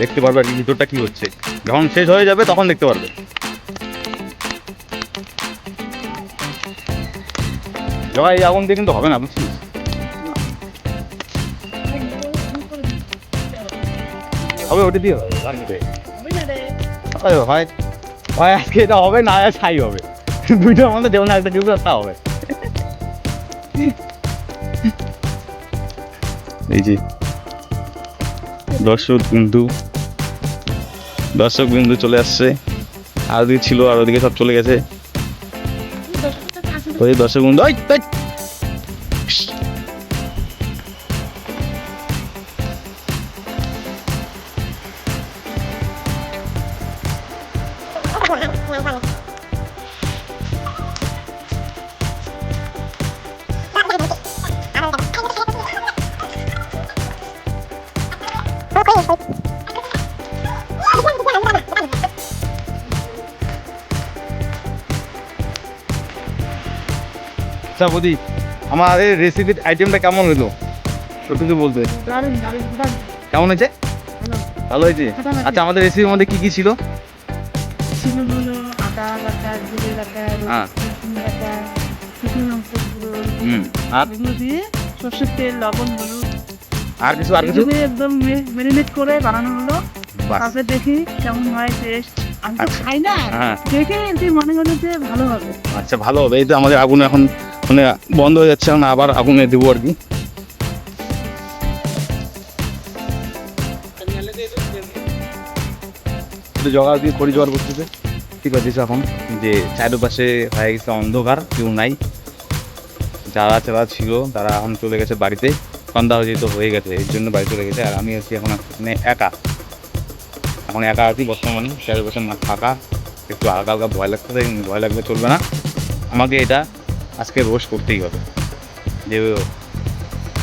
দেখতে পারবে আর কি ভিতরটা কি হচ্ছে। যখন শেষ হয়ে যাবে তখন দেখতে পারবে। জগা এই আগুন দিয়ে কিন্তু হবে না, বুঝছিস? হবে ওটা দিয়ে হয় হয় আজকে এটা হবে না, ছাই হবে। দুইটার মধ্যে যেমন একটা কিছু তা হবে। এই যে দর্শক বিন্দু চলে আসছে। আর ওদিকে ছিল, আর ওদিকে সব চলে গেছে। ওই দর্শক বিন্দু আচ্ছা বৌদি, আমার এই রেসিপির আইটেমটা কেমন হলো কিছু বলতে? কেমন হয়েছে? ভালো হয়েছে। আচ্ছা আমাদের রেসিপির মধ্যে কি কি ছিল? আর সর্ষের তেল, লবণ, হলুদ আর কিছু একদম ম্যারিনেট করে বানানো হলো। তারপরে দেখি কেমন হয় টেস্ট। আমি তো খাই না, দেখে মনে হলো যে ভালো হবে। আচ্ছা ভালো হবে। এই তো আমাদের আগুন এখন মানে বন্ধ হয়ে যাচ্ছে, না আবার আগুনে দেবো আর কি। জগা দিয়ে খড়ি জোগাড় করতেছে, ঠিক আছে এখন যে চারপাশে হয়ে গেছে অন্ধকার, কেউ নাই। যারা ছিল তারা এখন চলে গেছে বাড়িতে, সন্ধ্যা হয়ে গেছে, এর জন্য বাড়ি চলে গেছে। আর আমি আছি এখন একা, এখন একা আছি বর্তমানে। চারপাশে না ফাঁকা, একটু হালকা হালকা ভয় লাগতেছে। ভয় লাগলে চলবে না, আমাকে এটা আজকে রোস্ট করতেই হবে। যে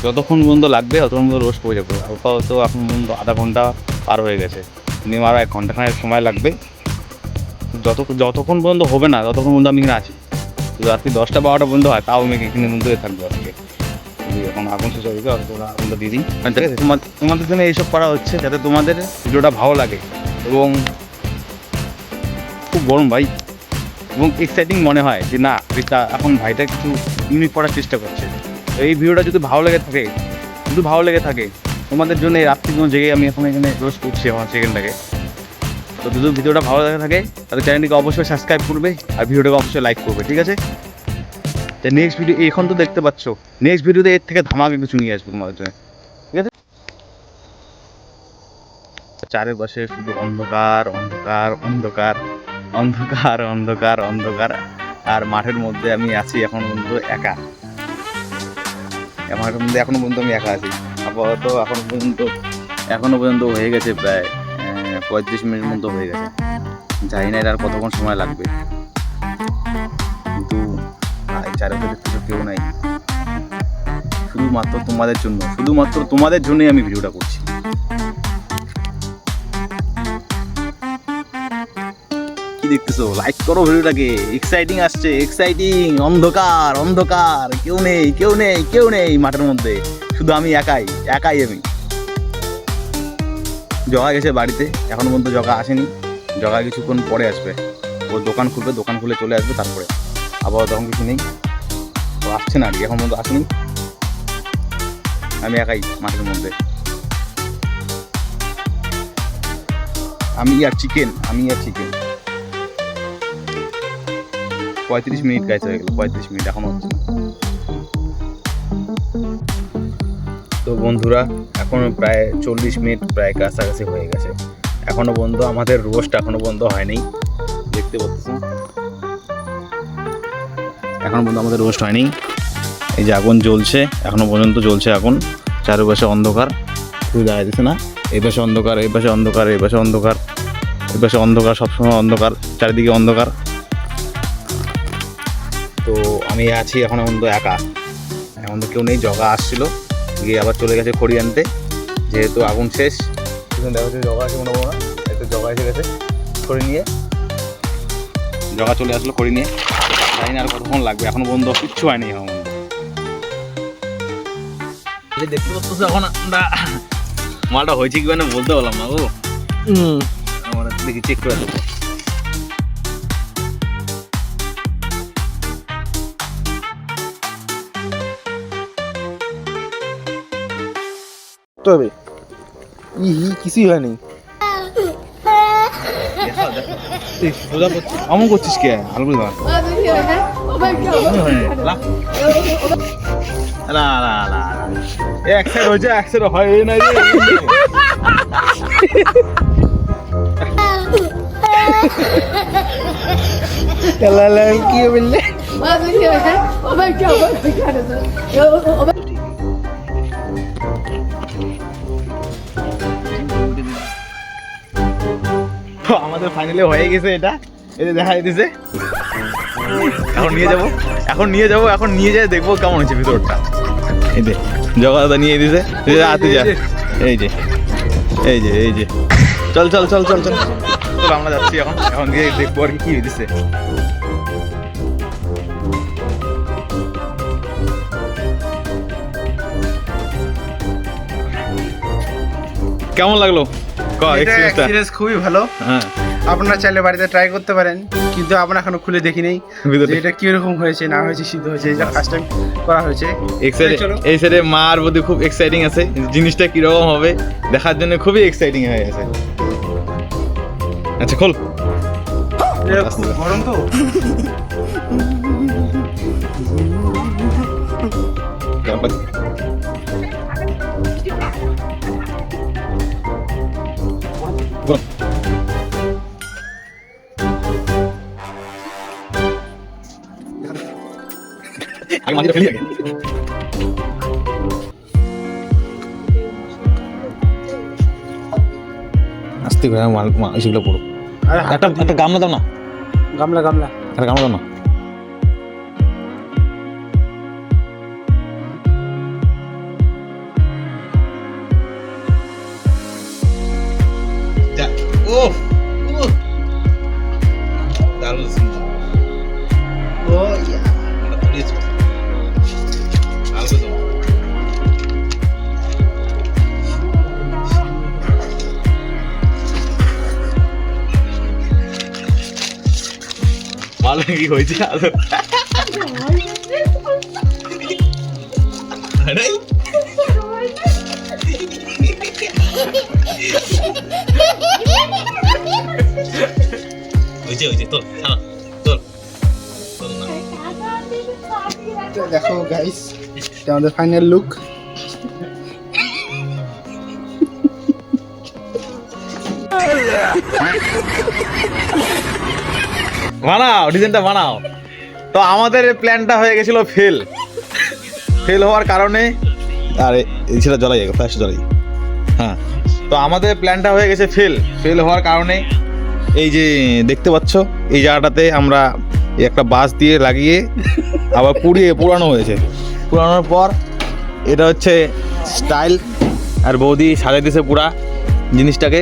যতক্ষণ পর্যন্ত লাগবে ততক্ষণ পর্যন্ত রোস্ট করে যাবো। আপাতত এখন পর্যন্ত আধা ঘন্টা পার হয়ে গেছে, মিনিমাম আরও 1 ঘন্টাখানেক সময় লাগবে। যতক্ষণ পর্যন্ত হবে না ততক্ষণ পর্যন্ত আমি এখানে আছি। রাত্রি 10টা-12টা পর্যন্ত হয়, তাও আমি এখানে মধ্যে থাকবো আজকে। এখন আগুন শেষ হয়ে গেছে, আগুনটা দিয়ে দিই। তোমাদের জন্য এইসব করা হচ্ছে যাতে তোমাদের ভিডিওটা ভালো লাগে এবং খুব গরম ভাই, এবং এক্সাইটিং মনে হয় যে না এটা এখন ভাইটা কিছু ইউনিক করার চেষ্টা করছে। এই ভিডিওটা যদি ভালো লেগে থাকে তোমাদের জন্য এই রাত্রির জন্য জেগে আমি এখন এখানে রোস্ট করছি আমার সেকেন্ডটাকে। তো যদি ভিডিওটা ভালো লেগে থাকে তাহলে চ্যানেলটিকে অবশ্যই সাবস্ক্রাইব করবে আর ভিডিওটাকে অবশ্যই লাইক করবে, ঠিক আছে? তো নেক্সট ভিডিও এখন তো দেখতে পাচ্ছ, নেক্সট ভিডিওতে এর থেকে ধামাকে কিছু নিয়ে আসবো তোমাদের জন্য, ঠিক আছে? চারিপাশে শুধু অন্ধকার অন্ধকার অন্ধকার অন্ধকার অন্ধকার অন্ধকার। আর মাঠের মধ্যে আমি আছি এখন পর্যন্ত একা। মাঠের মধ্যে এখনো পর্যন্ত আমি একা আছি। আপাতত এখনো পর্যন্ত হয়ে গেছে প্রায় 35 মিনিট মতো হয়ে গেছে। জানি না এটা আর কতক্ষণ সময় লাগবে, কিন্তু চারিপাশে কিছু কেউ নাই। শুধুমাত্র তোমাদের জন্যই আমি ভিডিওটা করছি। কি দেখতেছো? লাইক করো ভিডিওটাকে। এক্সাইটিং আসছে, এক্সাইটিং। অন্ধকার অন্ধকার, কেউ নেই মাঠের মধ্যে, শুধু আমি একাই আমি। জগা গেছে বাড়িতে, এখনো পর্যন্ত জগা আসেনি। জগা কিছুক্ষণ পরে আসবে, ও দোকান খুলে চলে আসবে। তারপরে আবার তখন কিছু নেই, ও আসছে না আর কি, এখন পর্যন্ত আসেনি। আমি একাই মাঠের মধ্যে। আমি আর চিকেন 35 মিনিট গাইতে হয়ে গেল, 35 মিনিট এখনো হচ্ছে না। তো বন্ধুরা এখনো প্রায় 40 মিনিট প্রায় কাছাকাছি হয়ে গেছে। এখনো পর্যন্ত আমাদের রোস্ট হয়নি, দেখতে পাচ্ছেন এখনো পর্যন্ত আমাদের রোস্ট হয়নি। এই যে আগুন জ্বলছে, এখনো পর্যন্ত জ্বলছে আগুন। চারপাশে অন্ধকার, শুধু দেখা যাচ্ছে না। এই পাশে অন্ধকার, এই পাশে অন্ধকার, এই পাশে অন্ধকার, এই পাশে অন্ধকার, সবসময় অন্ধকার, চারিদিকে অন্ধকার। তো আমি আছি এখনো পর্যন্ত একা, এখন তো কেউ নেই। জগা আসছিল, গিয়ে আবার চলে গেছে খড়ি আনতে, যেহেতু আগুন শেষ। দেখা যাচ্ছে জগা আছে মনে হয়, একটু জগা এসে গেছে খড়ি নিয়ে। জগা চলে আসলো খড়ি নিয়ে, জানি না আর কতক্ষণ লাগবে। এখনো পর্যন্ত কিচ্ছু হয়নি। এখন দেখতে পাচ্ছ এখন আমরা মালটা হয়েছে কি মানে বলতে পারলাম না। আমরা দেখি চেক করে দেবো। তবে কিছুই হয়নি। আমন করছিস কে আলু দাও না না না এক সাইড হয়েছে এক সাইড হয় না কি বললে আমাদের ফাইনালি হয়ে গেছে এটা এটা দেখা দিতেছে এখন নিয়ে যাই দেখবো কেমন হয়েছে ভিতরটা এই যে জগা নিয়ে দিছে হাতে যা এই যে এই যে এই যে চল চল চল চল চল চল আমরা যাচ্ছি এখন গিয়ে দেখবো আর কি হয়েছে কেমন লাগলো এক্সপেরিয়েন্স খুবই ভালো। হ্যাঁ আপনারা চাইলে বাড়িতে ট্রাই করতে পারেন, কিন্তু আমরা এখনো খুলে দেখি নেই যে এটা কিরকম হয়েছে না হয়েছে, সিদ্ধ হয়েছে, এটা ফার্স্ট টাইম করা হয়েছে। এই সাইডে মার প্রতি খুব এক্সাইটিং আছে, জিনিসটা কিরকম হবে দেখার জন্য খুবই এক্সাইটিং হয়ে গেছে। আচ্ছা খোল। খুব গরম তো আগে মাঝে ফেলি আগে আস্তে করে সেগুলো পড়ো। একটা গামলা দাও না, গামলা গামলা একটা গামলা দাও না। ভালো কি হয়েছে দেখো গাইস, এটা আমাদের ফাইনাল লুক। বানাও ডিজাইনটা বানাও। তো আমাদের প্ল্যানটা হয়ে গেছিল ফেল হওয়ার কারণে, আরে সেটা জ্বলাই যাবে ফ্ল্যাশ জ্বলাই। হ্যাঁ, তো আমাদের প্ল্যানটা হয়ে গেছে ফেল হওয়ার কারণে এই যে দেখতে পাচ্ছ এই জায়গাটাতে আমরা একটা বাঁশ দিয়ে লাগিয়ে আবার পুরানো হয়েছে। পুরানোর পর এটা হচ্ছে স্টাইল, আর বৌদি সাজাই দিয়েছে পুরা জিনিসটাকে।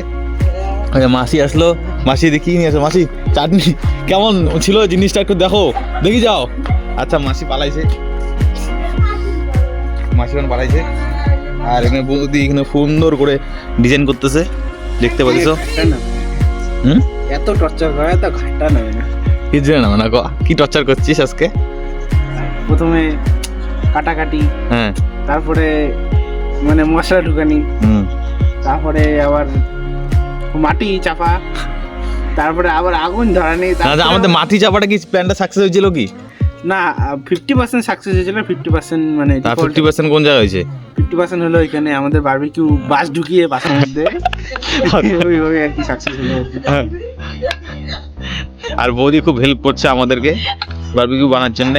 মাসি আসলো, মাসি দেখি নিয়ে আসো। মাসি চাটনি কেমন ছিল জিনিসটা একটু দেখো, দেখি যাও। আচ্ছা মাসি পালাইছে, আর এখানে বৌদি এখানে সুন্দর করে ডিজাইন করতেছে, দেখতে পাচ্ছ। এত টর্চার করে তো ঘাটা নেবে না, কি জানে না কি টর্চার করছিস আজকে? প্রথমে কাটাকাটি, হ্যাঁ, তারপরে মানে মশলা ঢুকানি, তারপরে আবার মাটি চাপা, তারপরে আবার আগুন ধরানি। আমাদের মাটি চাপাটা কি প্ল্যানটা সাকসেস হয়েছিল কি না? 50% সাকসেস হয়েছিল, 50% মানে 50% কোন জায়গায় হয়েছে? 50% হলো এখানে আমাদের বারবিকিউ বাস ঢুকিয়ে বাসের মধ্যে ওইভাবে আর কি সাকসেস হলো। আর বৌদি খুব হেল্প করছে আমাদেরকে বারবিকিউ বানার জন্য,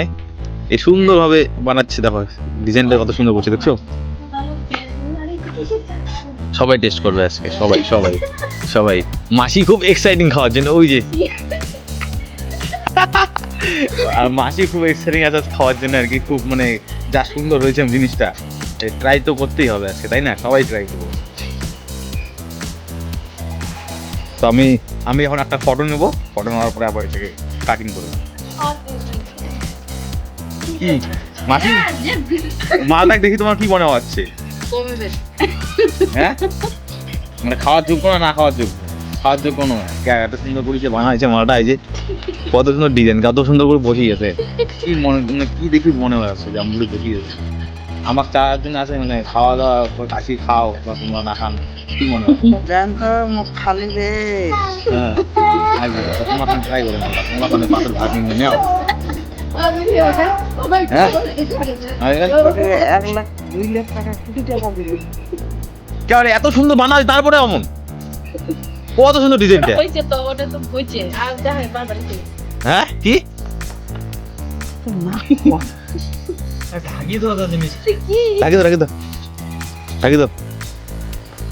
এই সুন্দরভাবে বানাচ্ছে। দেখো ডিজাইনটা কত সুন্দর করছে, দেখছো? সবাই টেস্ট করবে আজকে, সবাই সবাই সবাই। মাসি খুব এক্সাইটিং খাওয়ার জন্য, ওই যে আর মাসি খুব এক্সাইটিং আছে খাওয়ার জন্য আর কি। খুব মানে যা সুন্দর হয়েছে জিনিসটা, ট্রাই তো করতেই হবে আজকে, তাই না? সবাই ট্রাই করবো। তো আমি এখন একটা ফটো নেবো, ফটো নেওয়ার পরে আবার এটাকে কাটিং করবো। কি মাসি মালটা দেখি তোমার কি মনে হচ্ছে? হ্যাঁ, মানে খাওয়ার যোগ্য না খাওয়ার যোগ্য? সাহায্য কোনো এত সুন্দর করে যে বানাইছে মালটা, এই যে কত সুন্দর ডিজাইন, কত সুন্দর করে বসিয়েছে। কি মনে মানে কি দেখি মনে হচ্ছে যে আমগুলো বসিয়েছে। আমার 4 দিন আছে মানে খাওয়া দাওয়া কাশি খাও বা তোমরা না খান, কি মনে হয়? খালি রে হ্যাঁ তোমার ট্রাই করে না, তোমার মানে পাশের ভাগ নিয়ে নাও। হ্যাঁ 1 লাখ 2 লাখ টাকা কোটি টাকা দিবে। কেন এত সুন্দর বানায় তারপরে অমন কত সুন্দর ডিজাইনটা। হইছে তো, ওটা তো হইছে। আর যাই বারবার কি হ্যাঁ কি কি রাখি দাও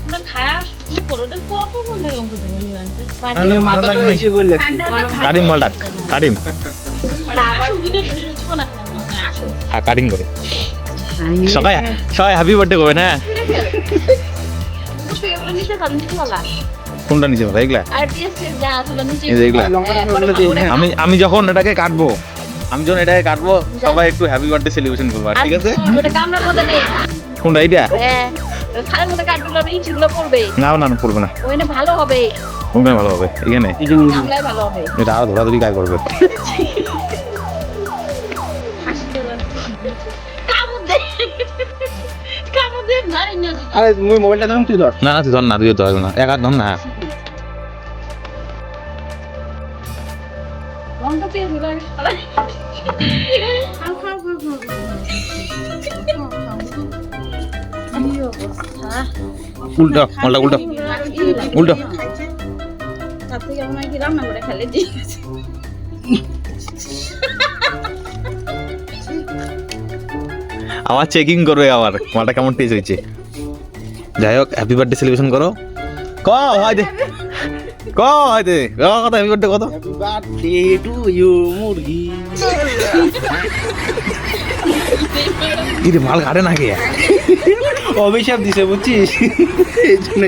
আমরা খায়া শুরু করো, ওটা কত মনে গন্ধ দেবে নিবান্তে কাটিং মালটা কাটিং হ্যাঁ কাটিং করে সবাই হ্যাপি বার্থডে করবেন। হ্যাঁ কোনটা নিচে ভালো এগুলা? এই যে এগুলা আমি যখন এটাকে কাটবো সবাই একটু হ্যাপি বার্থডে সেলিব্রেশন করবো, ঠিক আছে? কোনটা এইটা? না পড়বে না, ভালো হবে, কোনটা ভালো হবে? এখানে ভালো হবে। এটা আরো ধরাধরি কাজ করবে। আরে মুই মোবাইলটা ধরুন, তুই ধর। না তুই ধর না, তুই ধর না, এক হাত ধর না। উল্টো আবার চেকিং করবে আবার মালটা কেমন টেস্ট হয়েছে। যাই হোক হ্যাপি বার্থডে সেলিব্রেশন করো। কথা হ্যাপি বার্থডে কত? হ্যাপি বার্থডে টু ইউ মুরগি। কি রে মাল কাটে নাকি? অভিশাপ দিছে বুঝছিস, এই জন্য